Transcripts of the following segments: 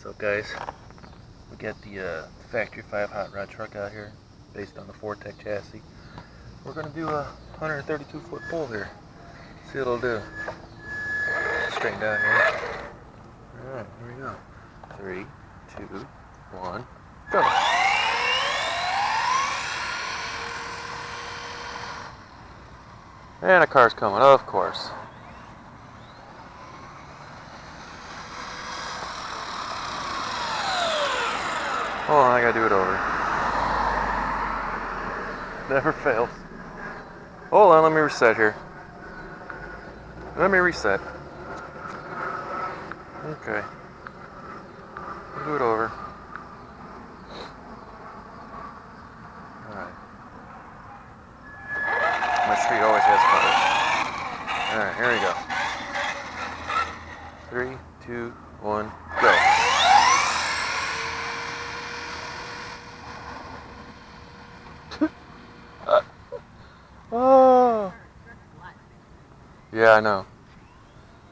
What's up, guys? We got the Factory 5 hot rod truck out here based on the Fortec chassis. We're going to do a 132 foot pull here. See what it'll do. Straighten down here. Alright, here we go. 3, 2, 1, go! And a car's coming, of course. Hold on, I gotta do it over. Never fails. Hold on, let me reset here. Let me reset. Okay. We'll do it over. Alright. My street always has cars. Alright, here we go. 3, 2, 1, go. Oh. Yeah, I know.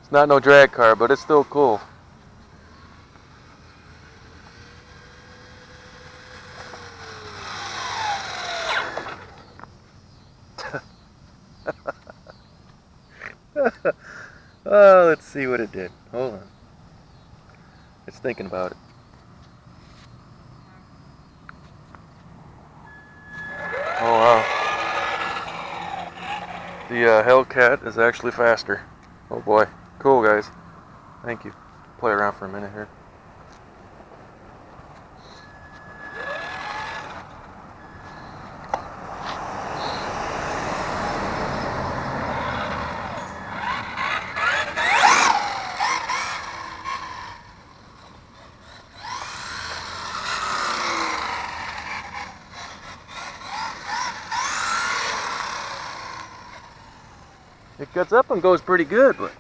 It's not no drag car, but it's still cool. Oh, let's see what it did. Hold on. It's thinking about it. Oh, wow. The Hellcat is actually faster. Oh boy. Cool, guys. Thank you. Play around for a minute here. It gets up and goes pretty good, but